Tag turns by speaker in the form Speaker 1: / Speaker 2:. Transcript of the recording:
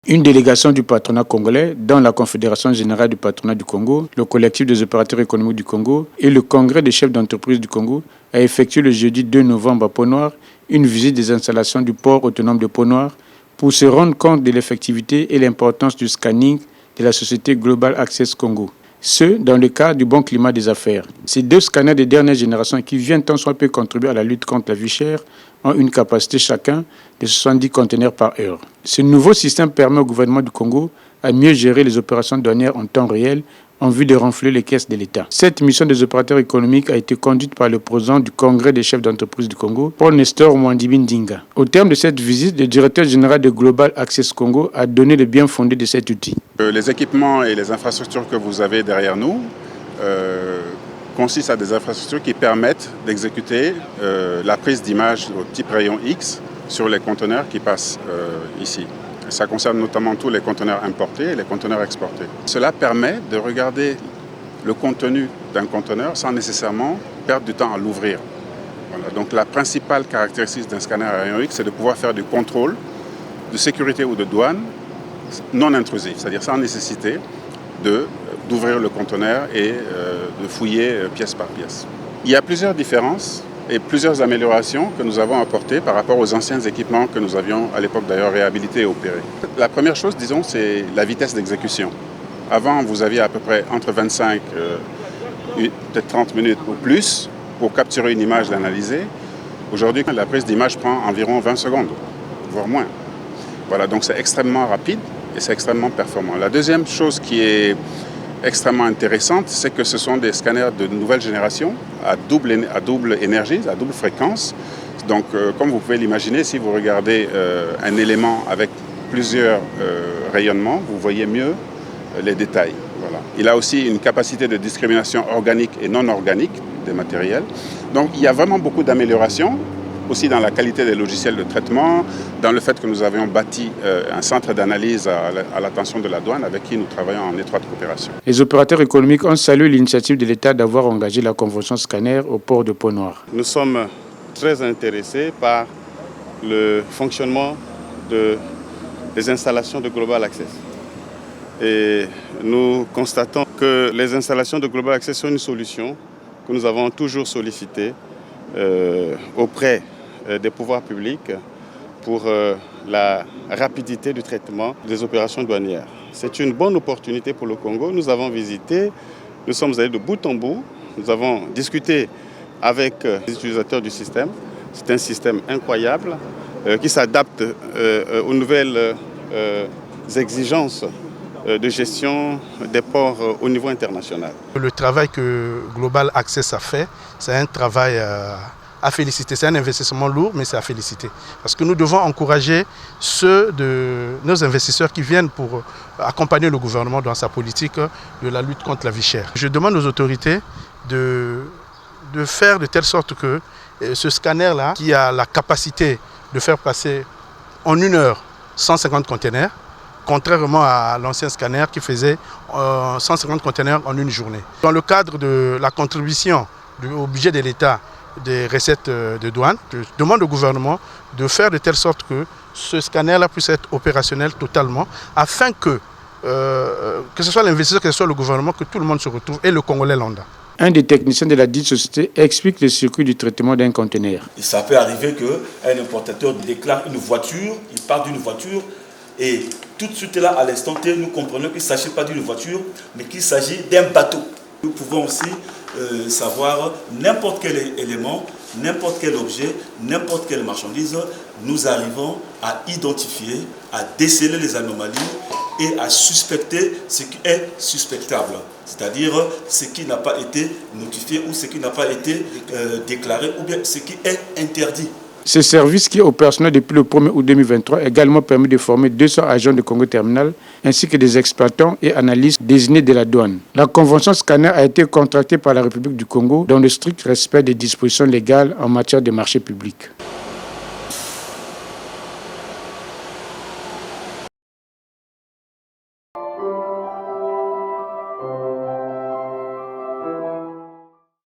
Speaker 1: Une délégation du patronat congolais, dont la Confédération générale du patronat du Congo, le collectif des opérateurs économiques du Congo et le congrès des chefs d'entreprise du Congo, a effectué le jeudi 2 novembre à Pont-Noir une visite des installations du port autonome de Pont-Noir pour se rendre compte de l'effectivité et l'importance du scanning de la société Global Access Congo. Ce, dans le cadre du bon climat des affaires. Ces deux scanners de dernière génération qui viennent tant soit peu contribuer à la lutte contre la vie chère ont une capacité chacun de 70 conteneurs par heure. Ce nouveau système permet au gouvernement du Congo à mieux gérer les opérations douanières en temps réel en vue de renflouer les caisses de l'État. Cette mission des opérateurs économiques a été conduite par le président du Congrès des chefs d'entreprise du Congo, Paul Nestor Mwandibindinga. Au terme de cette visite, le directeur général de Global Access Congo a donné le bien fondé de cet outil.
Speaker 2: Les équipements et les infrastructures que vous avez derrière nous consistent à des infrastructures qui permettent d'exécuter la prise d'image au type rayon X sur les conteneurs qui passent ici. Ça concerne notamment tous les conteneurs importés et les conteneurs exportés. Cela permet de regarder le contenu d'un conteneur sans nécessairement perdre du temps à l'ouvrir. Voilà. Donc la principale caractéristique d'un scanner à rayon X, c'est de pouvoir faire du contrôle de sécurité ou de douane non intrusif, c'est-à-dire sans nécessité d'ouvrir le conteneur et de fouiller pièce par pièce. Il y a plusieurs différences et plusieurs améliorations que nous avons apportées par rapport aux anciens équipements que nous avions à l'époque d'ailleurs réhabilités et opérés. La première chose, disons, c'est la vitesse d'exécution. Avant, vous aviez à peu près entre 25 peut-être 30 minutes ou plus pour capturer une image, l'analyser. Aujourd'hui, la prise d'image prend environ 20 secondes, voire moins. Voilà, donc c'est extrêmement rapide et c'est extrêmement performant. La deuxième chose qui est extrêmement intéressante, c'est que ce sont des scanners de nouvelle génération à double énergie, à double fréquence. Donc, comme vous pouvez l'imaginer, si vous regardez un élément avec plusieurs rayonnements, vous voyez mieux les détails. Voilà. Il a aussi une capacité de discrimination organique et non organique des matériels. Donc, il y a vraiment beaucoup d'améliorations, aussi dans la qualité des logiciels de traitement, dans le fait que nous avions bâti un centre d'analyse à l'attention de la douane avec qui nous travaillons en étroite coopération.
Speaker 1: Les opérateurs économiques ont salué l'initiative de l'État d'avoir engagé la convention scanner au port de Pont-Noir.
Speaker 3: Nous sommes très intéressés par le fonctionnement des installations de Global Access. Et nous constatons que les installations de Global Access sont une solution que nous avons toujours sollicitée auprès des pouvoirs publics pour la rapidité du traitement des opérations douanières. C'est une bonne opportunité pour le Congo. Nous avons visité, nous sommes allés de bout en bout, nous avons discuté avec les utilisateurs du système. C'est un système incroyable qui s'adapte aux nouvelles exigences de gestion des ports au niveau international.
Speaker 4: Le travail que Global Access a fait, c'est un travail à féliciter. C'est un investissement lourd, mais c'est à féliciter. Parce que nous devons encourager ceux de nos investisseurs qui viennent pour accompagner le gouvernement dans sa politique de la lutte contre la vie chère. Je demande aux autorités de faire de telle sorte que ce scanner-là, qui a la capacité de faire passer en 1 heure 150 conteneurs, contrairement à l'ancien scanner qui faisait 150 conteneurs en 1 journée. Dans le cadre de la contribution au budget de l'État des recettes de douane, je demande au gouvernement de faire de telle sorte que ce scanner-là puisse être opérationnel totalement, afin que ce soit l'investisseur, que ce soit le gouvernement, que tout le monde se retrouve, et le Congolais lambda.
Speaker 1: Un des techniciens de la dite société explique le circuit du traitement d'un conteneur.
Speaker 5: Et ça peut arriver qu'un importateur déclare une voiture, il part d'une voiture, et tout de suite là, à l'instant T, nous comprenons qu'il ne s'agit pas d'une voiture, mais qu'il s'agit d'un bateau. Nous pouvons aussi savoir n'importe quel élément, n'importe quel objet, n'importe quelle marchandise, nous arrivons à identifier, à déceler les anomalies et à suspecter ce qui est suspectable, c'est-à-dire ce qui n'a pas été notifié ou ce qui n'a pas été déclaré ou bien ce qui est interdit.
Speaker 1: Ce service qui est opérationnel depuis le 1er août 2023 a également permis de former 200 agents de Congo Terminal ainsi que des exploitants et analystes désignés de la douane. La convention scanner a été contractée par la République du Congo dans le strict respect des dispositions légales en matière de marché public.